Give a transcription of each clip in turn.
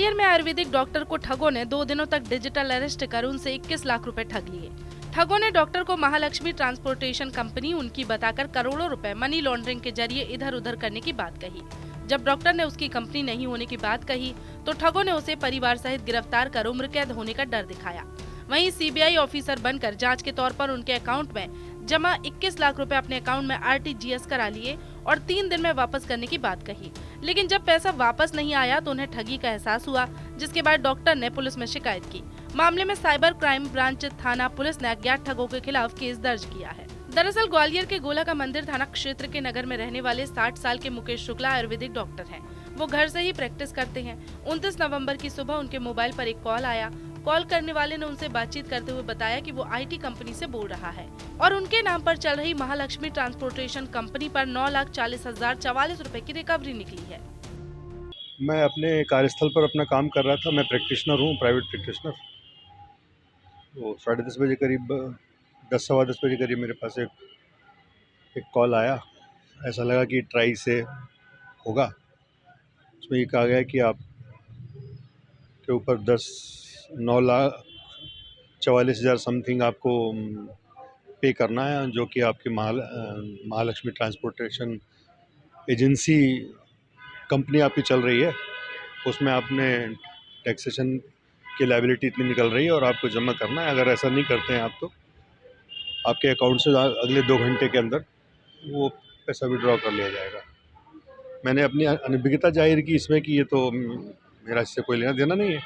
ग्वालियर में आयुर्वेदिक डॉक्टर को ठगों ने 2 दिनों तक डिजिटल अरेस्ट कर उनसे 21 लाख रुपए ठग लिए। ठगों ने डॉक्टर को महालक्ष्मी ट्रांसपोर्टेशन कंपनी उनकी बताकर करोड़ों रुपए मनी लॉन्ड्रिंग के जरिए इधर उधर करने की बात कही। जब डॉक्टर ने उसकी कंपनी नहीं होने की बात कही तो ठगों ने उसे परिवार सहित गिरफ्तार कर उम्र कैद होने का डर दिखाया। वहीं सीबीआई ऑफिसर बनकर जांच के तौर पर उनके अकाउंट में जमा 21 लाख रुपए अपने अकाउंट में आरटीजीएस करा लिए और 3 दिन में वापस करने की बात कही। लेकिन जब पैसा वापस नहीं आया तो उन्हें ठगी का एहसास हुआ, जिसके बाद डॉक्टर ने पुलिस में शिकायत की। मामले में साइबर क्राइम ब्रांच थाना पुलिस ने अज्ञात ठगों के खिलाफ केस दर्ज किया है। दरअसल ग्वालियर के गोला का मंदिर थाना क्षेत्र के नगर में रहने वाले 60 साल के मुकेश शुक्ला आयुर्वेदिक डॉक्टर हैं। वो घर से ही प्रैक्टिस करते हैं। 29 नवंबर की सुबह उनके मोबाइल पर एक कॉल आया। कॉल करने वाले ने उनसे बातचीत करते हुए बताया कि वो आईटी कंपनी से बोल रहा है और उनके नाम पर चल रही महालक्ष्मी ट्रांसपोर्टेशन कंपनी पर 9,40,044 रुपए की रिकवरी निकली है। मैं अपने कार्यस्थल पर अपना काम कर रहा था। मैं प्रैक्टिशनर हूँ, प्राइवेट प्रैक्टिशनर। तो 10:30 बजे करीब, 10 सवा 10 बजे करीब मेरे पास एक कॉल आया। ऐसा लगा कि ट्राई से होगा। उसमें ये कहा गया कि आप के ऊपर 9,44,000 समथिंग आपको पे करना है, जो कि आपकी महालक्ष्मी ट्रांसपोर्टेशन एजेंसी कंपनी आपकी चल रही है। उसमें आपने टैक्सेशन की लायबिलिटी इतनी निकल रही है और आपको जमा करना है। अगर ऐसा नहीं करते हैं आप तो आपके अकाउंट से अगले 2 घंटे के अंदर वो पैसा विड्रॉ कर लिया जाएगा। मैंने अपनी अनभिज्ञता जाहिर की इसमें कि ये तो मेरा इससे कोई लेना देना नहीं है।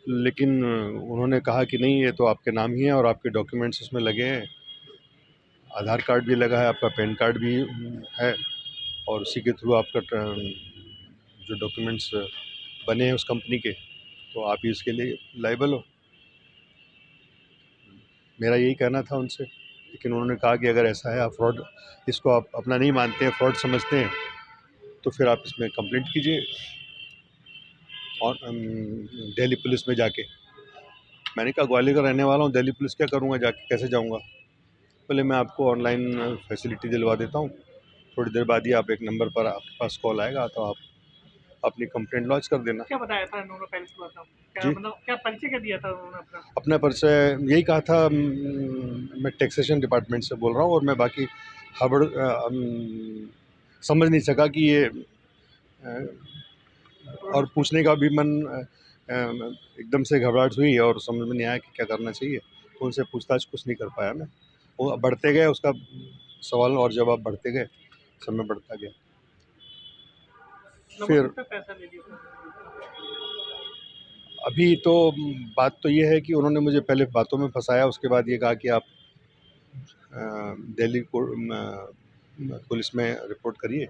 लेकिन उन्होंने कहा कि नहीं, ये तो आपके नाम ही है और आपके डॉक्यूमेंट्स इसमें लगे हैं। आधार कार्ड भी लगा है, आपका पैन कार्ड भी है और उसी के थ्रू आपका जो डॉक्यूमेंट्स बने हैं उस कंपनी के, तो आप ही उसके लिए लायबल हो। मेरा यही कहना था उनसे, लेकिन उन्होंने कहा कि अगर ऐसा है, आप फ्रॉड, इसको आप अपना नहीं मानते हैं, फ्रॉड समझते हैं, तो फिर आप इसमें कंप्लेंट कीजिए और दिल्ली पुलिस में जाके। मैंने कहा ग्वालियर का रहने वाला हूँ, दिल्ली पुलिस क्या करूँगा जाके, कैसे जाऊँगा? बोले मैं आपको ऑनलाइन फैसिलिटी दिलवा देता हूँ, थोड़ी देर बाद ही आप एक नंबर पर आपके पास कॉल आएगा, तो आप अपनी कंप्लेंट लॉन्च कर देना। क्या बताया था उन्होंने पहले से बताओ? क्या जी, मतलब क्या परिचय क्या दिया था उन्होंने अपना? अपना परिचय यही कहा था, मैं टैक्सेशन डिपार्टमेंट से बोल रहा हूँ और मैं बाकी समझ नहीं सका कि ये और पूछने का भी मन एकदम से घबराहट हुई और समझ में नहीं आया कि क्या करना चाहिए। तो उनसे पूछताछ कुछ नहीं कर पाया मैं। वो बढ़ते गए, उसका सवाल और जवाब बढ़ते गए, समय बढ़ता गया। लगभग फिर कितना पैसा ले लिया था उन्होंने? अभी तो बात तो ये है कि उन्होंने मुझे पहले बातों में फँसाया, उसके बाद ये कहा कि आप दिल्ली पुलिस में रिपोर्ट करिए।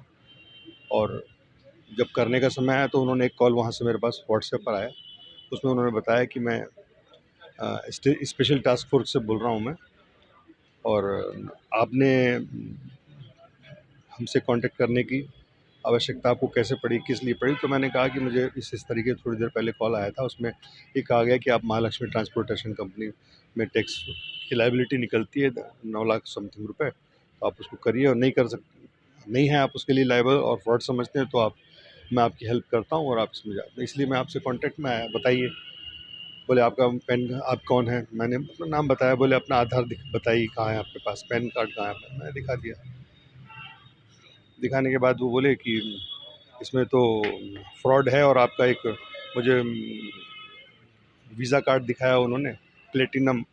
और जब करने का समय आया तो उन्होंने एक कॉल वहाँ से मेरे पास व्हाट्सएप पर आया। उसमें उन्होंने बताया कि मैं स्पेशल टास्क फोर्स से बोल रहा हूँ मैं, और आपने हमसे कांटेक्ट करने की आवश्यकता आपको कैसे पड़ी, किस लिए पड़ी? तो मैंने कहा कि मुझे इस तरीके थोड़ी देर पहले कॉल आया था। उसमें ये कहा गया कि आप महालक्ष्मी ट्रांसपोर्टेशन कंपनी में टैक्स की लायबिलिटी निकलती है 9 लाख समथिंग रुपए, तो आप उसको करिए, और नहीं है आप उसके लिए लायबल और फ्रॉड समझते हैं तो मैं आपकी हेल्प करता हूँ और आप इसमें जाते हैं, इसलिए मैं आपसे कॉन्टैक्ट में आया। बताइए। बोले आपका पैन, आप कौन है? मैंने अपना नाम बताया। बोले अपना आधार बताइए, कहाँ है आपके पास, पैन कार्ड कहाँ है? मैंने दिखा दिया। दिखाने के बाद वो बोले कि इसमें तो फ्रॉड है, और आपका एक, मुझे वीज़ा कार्ड दिखाया उन्होंने, प्लेटिनम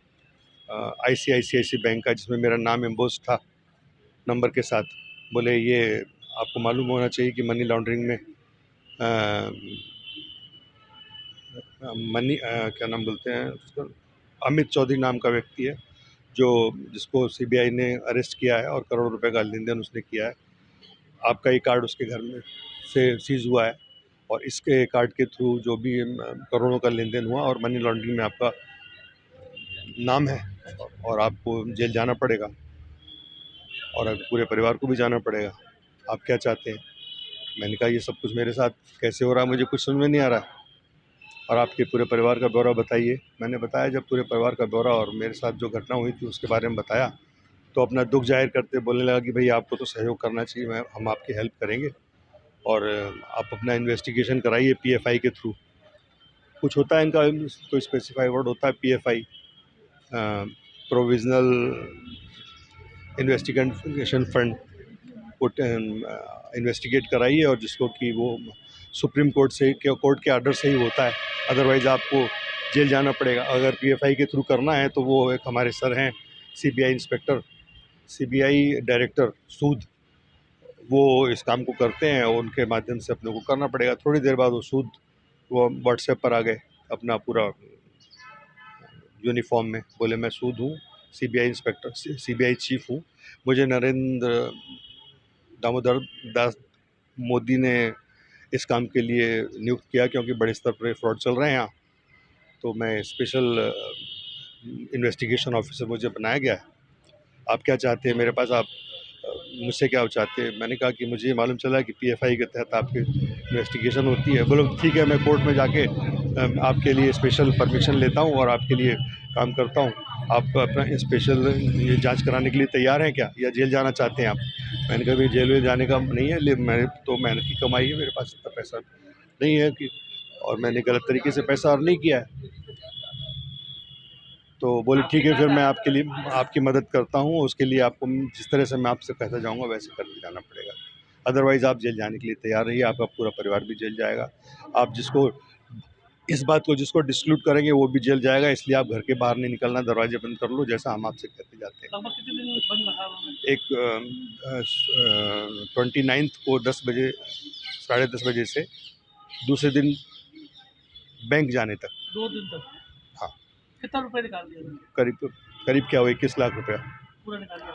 आईसीआईसीआई बैंक का, जिसमें मेरा नाम एम्बोस था नंबर के साथ। बोले ये आपको मालूम होना चाहिए कि मनी लॉन्ड्रिंग में क्या नाम बोलते हैं उसको, अमित चौधरी नाम का व्यक्ति है जो जिसको सीबीआई ने अरेस्ट किया है और करोड़ों रुपए का लेन देन उसने किया है। आपका ये कार्ड उसके घर में से सीज हुआ है, और इसके कार्ड के थ्रू जो भी करोड़ों का लेन देन हुआ, और मनी लॉन्ड्रिंग में आपका नाम है, और आपको जेल जाना पड़ेगा, और अब पूरे परिवार को भी जाना पड़ेगा। आप क्या चाहते हैं? मैंने कहा ये सब कुछ मेरे साथ कैसे हो रहा है, मुझे कुछ समझ में नहीं आ रहा है, और आपके पूरे परिवार का ब्यौरा बताइए। मैंने बताया, जब पूरे परिवार का ब्यौरा और मेरे साथ जो घटना हुई थी उसके बारे में बताया, तो अपना दुख जाहिर करते बोलने लगा कि भई आपको तो सहयोग करना चाहिए, हम आपकी हेल्प करेंगे। और आप अपना इन्वेस्टिगेशन कराइए पीएफआई के थ्रू। कुछ होता है इनका, कोई स्पेसिफाई वर्ड होता है PFI, provisional investigation fund, investigate कराइए और जिसको कि वो सुप्रीम कोर्ट से कोर्ट के आर्डर से ही होता है, अदरवाइज़ आपको जेल जाना पड़ेगा। अगर पीएफआई के थ्रू करना है तो वो एक हमारे सर हैं सीबीआई इंस्पेक्टर, सीबीआई डायरेक्टर सूद, वो इस काम को करते हैं और उनके माध्यम से अपने को करना पड़ेगा। थोड़ी देर बाद वो सूद वो व्हाट्सएप पर आ गए अपना पूरा यूनिफॉर्म में, बोले मैं सूद हूँ, सीबीआई इंस्पेक्टर, सीबीआई चीफ हूँ, मुझे नरेंद्र दामोदर दास मोदी ने इस काम के लिए नियुक्त किया क्योंकि बड़े स्तर पर फ्रॉड चल रहे हैं यहाँ, तो मैं स्पेशल इन्वेस्टिगेशन ऑफिसर मुझे बनाया गया है। आप क्या चाहते हैं मेरे पास, आप मुझसे क्या चाहते हैं? मैंने कहा कि मुझे ये मालूम चला कि पीएफआई के तहत आपकी इन्वेस्टिगेशन होती है। बोलो ठीक है, मैं कोर्ट में जाके आपके लिए स्पेशल परमिशन लेता हूँ और आपके लिए काम करता हूँ। आप अपना स्पेशल ये जांच कराने के लिए तैयार हैं क्या, या जेल जाना चाहते हैं आप? मैंने कहा भाई जेल में जाने का नहीं है, लेकिन मैंने तो मेहनत की कमाई है, मेरे पास इतना पैसा नहीं है कि, और मैंने गलत तरीके से पैसा अर्न नहीं किया है। तो बोले ठीक है, फिर मैं आपके लिए आपकी मदद करता हूँ, उसके लिए आपको जिस तरह से मैं आपसे कहता जाऊँगा वैसे करके जाना पड़ेगा, अदरवाइज़ आप जेल जाने के लिए तैयार रहिए, आपका पूरा परिवार भी जेल जाएगा। आप जिसको इस बात को जिसको डिस्क्लूड करेंगे वो भी जेल जाएगा, इसलिए आप घर के बाहर नहीं निकलना, दरवाजे बंद कर लो, जैसा हम आपसे कहते जाते हैं। लगभग कितने दिन बंद रखा उन्होंने? एक 29 को 10 बजे, 10:30 बजे से दूसरे दिन बैंक जाने तक। 2 दिन तक? हाँ। कितना रुपए निकाल दिया उन्होंने? करीब क्या हो, 21 लाख रुपया पूरा निकाल दिया?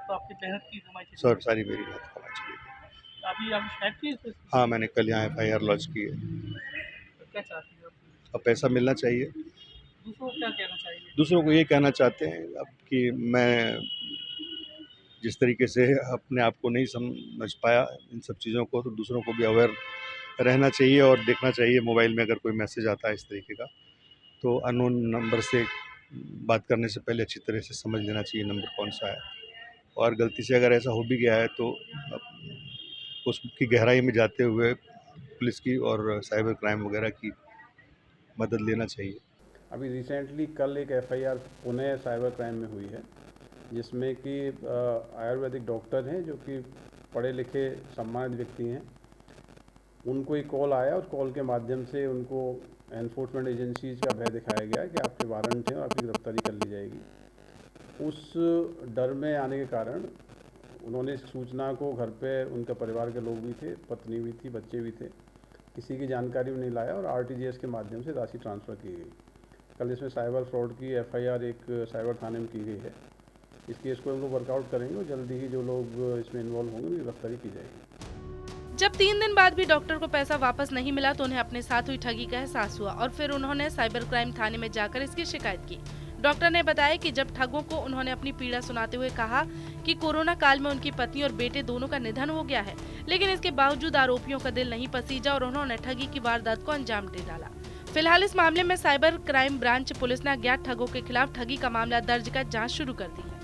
तो आपकी मेहनत की कमाई थी? सर, सारी मेरी मेहनत कमा चली गई। अभी आप शिकायत की इस पे? हाँ, मैंने कल यहाँ एफआईआर लॉन्च की है। तो क्या चाहती हैं आप? अब पैसा मिलना चाहिए। दूसरों को क्या कहना चाहिए? दूसरों को ये कहना चाहते हैं अब कि मैं जिस तरीके से अपने आप को नहीं समझ पाया इन सब चीज़ों को, तो दूसरों को भी अवेयर रहना चाहिए और देखना चाहिए मोबाइल में अगर कोई मैसेज आता है इस तरीके का, तो अननोन नंबर से बात करने से पहले अच्छी तरह से समझ लेना चाहिए नंबर कौन सा है, और गलती से अगर ऐसा हो भी गया है तो उसकी गहराई में जाते हुए पुलिस की और साइबर क्राइम वगैरह की मदद लेना चाहिए। अभी रिसेंटली कल एक एफआईआर पुणे साइबर क्राइम में हुई है, जिसमें कि आयुर्वेदिक डॉक्टर हैं जो कि पढ़े लिखे सम्मानित व्यक्ति हैं, उनको एक कॉल आया और कॉल के माध्यम से उनको एनफोर्समेंट एजेंसीज का भय दिखाया गया कि आपके वारंट हैं और आपकी गिरफ्तारी कर ली जाएगी। उस डर में आने के कारण उन्होंने इस सूचना को घर पे, उनके परिवार के लोग भी थे, पत्नी भी थी, बच्चे भी थे, किसी की जानकारी में नहीं लाया और आरटीजीएस के माध्यम से राशि ट्रांसफ़र की गई। कल इसमें साइबर फ्रॉड की एफआईआर एक साइबर थाने में की गई है। इस केस को हम लोग वर्कआउट करेंगे और जल्दी ही जो लोग इसमें इन्वॉल्व होंगे उनकी गिरफ्तारी की जाएगी। जब 3 दिन बाद भी डॉक्टर को पैसा वापस नहीं मिला तो उन्हें अपने साथ हुई ठगी का एहसास हुआ और फिर उन्होंने साइबर क्राइम थाने में जाकर इसकी शिकायत की। डॉक्टर ने बताया कि जब ठगों को उन्होंने अपनी पीड़ा सुनाते हुए कहा कि कोरोना काल में उनकी पत्नी और बेटे दोनों का निधन हो गया है, लेकिन इसके बावजूद आरोपियों का दिल नहीं पसीजा और उन्होंने ठगी की वारदात को अंजाम दे डाला। फिलहाल इस मामले में साइबर क्राइम ब्रांच पुलिस ने अज्ञात ठगों के खिलाफ ठगी का मामला दर्ज कर जाँच शुरू कर दी है।